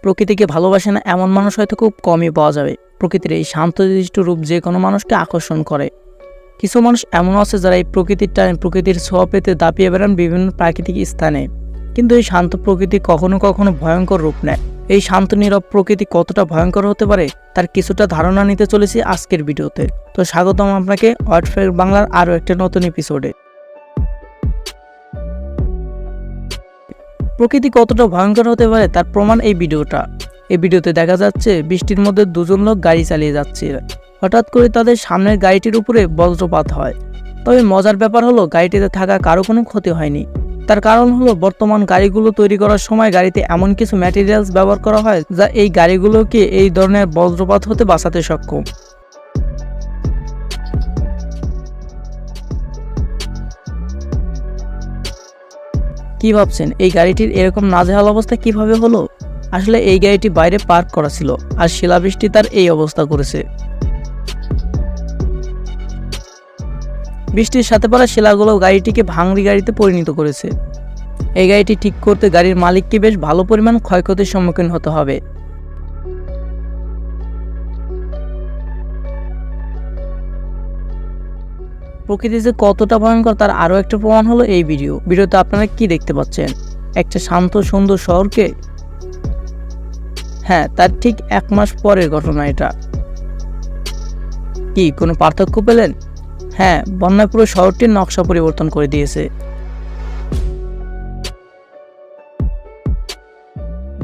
প্রকৃতিকে ভালোবাসে না এমন মানুষ হয়তো খুব কমই পাওয়া যাবে। প্রকৃতির এই শান্তশিষ্ট রূপ যে কোনো মানুষকে আকর্ষণ করে। কিছু মানুষ এমন আছে যারা এই প্রকৃতির ছোঁয়া পেতে দাপিয়ে বেড়ান বিভিন্ন প্রাকৃতিক স্থানে, কিন্তু এই শান্ত প্রকৃতি কখনো কখনো ভয়ঙ্কর রূপ নেয়। এই শান্ত নীরব প্রকৃতি কতটা ভয়ঙ্কর হতে পারে তার কিছুটা ধারণা নিতে চলেছি আজকের ভিডিওতে। তো স্বাগতম আপনাকে ওয়ার্ড ফ্যাক্ট বাংলার আরও একটা নতুন এপিসোডে। প্রকৃতি কতটা ভয়ঙ্কর হতে পারে তার প্রমাণ এই ভিডিওতে দেখা যাচ্ছে বৃষ্টির মধ্যে দুজন লোক গাড়ি চালিয়ে যাচ্ছে। হঠাৎ করে তাদের সামনের গাড়িটির উপরে বজ্রপাত হয়। তবে মজার ব্যাপার হলো গাড়িটিতে থাকা কারো কোনো ক্ষতি হয়নি। তার কারণ হলো বর্তমান গাড়িগুলো তৈরি করার সময় গাড়িতে এমন কিছু ম্যাটেরিয়ালস ব্যবহার করা হয় যা এই গাড়িগুলোকে এই ধরনের বজ্রপাত হতে বাঁচাতে সক্ষম। কি ভাবছেন এই গাড়িটির এরকম নাজেহাল অবস্থা কিভাবে হলো? আসলে এই গাড়িটি বাইরে পার্ক করা ছিল আর শিলাবৃষ্টি তার এই অবস্থা করেছে। বৃষ্টির সাথে পড়া শিলাগুলো গাড়িটিকে ভাঙড়ি গাড়িতে পরিণত করেছে। এই গাড়িটি ঠিক করতে গাড়ির মালিককে বেশ ভালো পরিমাণ ক্ষয়ক্ষতির সম্মুখীন হতে হবে। প্রকৃতি যে কতটা ভয়ঙ্কর তার আরও একটা প্রমাণ হলো এই ভিডিওতে আপনারা কি দেখতে পাচ্ছেন? একটা শান্ত সুন্দর শহরকে, হ্যাঁ তার ঠিক 1 মাস পরের ঘটনা এটা। কি কোনো পার্থক্য পেলেন? হ্যাঁ, বন্যায় পুরো শহরটির নকশা পরিবর্তন করে দিয়েছে।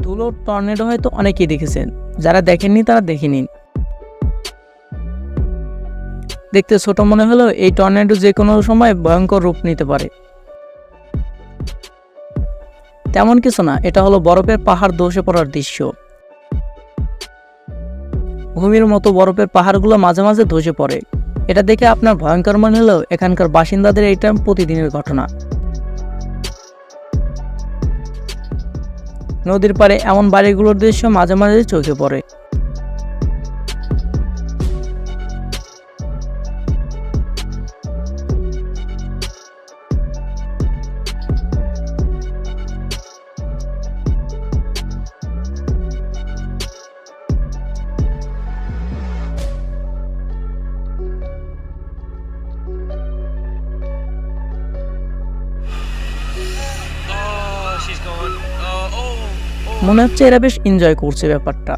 ধুলোর টর্নেডো হয়তো অনেকেই দেখেছেন, যারা দেখেননি তারা দেখে নিন। দেখতে ছোট মনে হলেও এই টর্নেডো যে কোনো সময় ভয়ঙ্কর রূপ নিতে পারে। তেমন কিছু না, এটা হলো বরফের পাহাড় ধসে পড়ার দৃশ্য। ভূমির মতো বরফের পাহাড়গুলো মাঝে মাঝে ধসে পড়ে। এটা দেখে আপনার ভয়ঙ্কর মনে হলেও এখানকার বাসিন্দাদের এটা প্রতিদিনের ঘটনা। নদীর পাড়ে এমন বাড়িগুলোর দৃশ্য মাঝে মাঝে চোখে পড়ে। মনে হচ্ছে এরা বেশ এনজয় করছে ব্যাপারটা।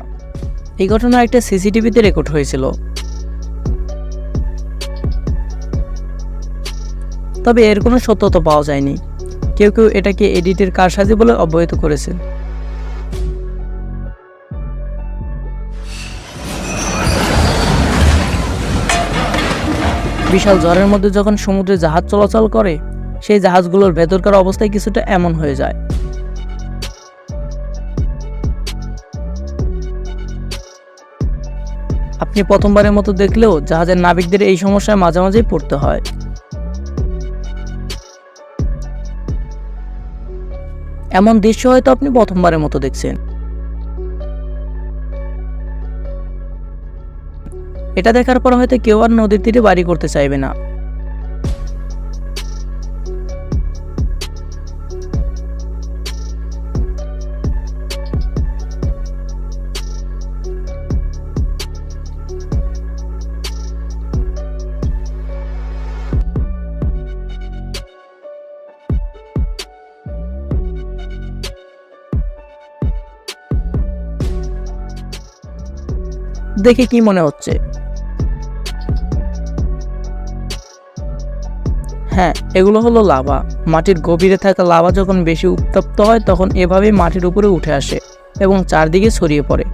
এই ঘটনা একটা সিসিটিভিতে রেকর্ড হয়েছিল। তবে এর কোনো সত্যতা পাওয়া যায়নি। কেউ কেউ এটাকে এডিটের কারসাজি বলে অবহিত করেছে। বিশাল ঝড়ের মধ্যে যখন সমুদ্রে জাহাজ চলাচল করে, সেই জাহাজগুলোর ভেতরকার অবস্থায় কিছুটা এমন হয়ে যায়। আপনি প্রথমবারের মতো দেখলেও জাহাজের নাবিকদের এই সমস্যায় মাঝে মাঝেই পড়তে হয়। এমন দৃশ্য হয়তো আপনি প্রথমবারের মতো দেখছেন। এটা দেখার পর হয়তো কেউ আর নদীর তীরে বাড়ি করতে চাইবে না। দেখে কি মনে হচ্ছে? হ্যাঁ, এগুলো হলো লাভা। মাটির গভীরে থাকা লাভা যখন বেশি উত্তপ্ত হয় তখন এভাবেই মাটির উপরে উঠে আসে এবং চারদিকে ছড়িয়ে পড়ে।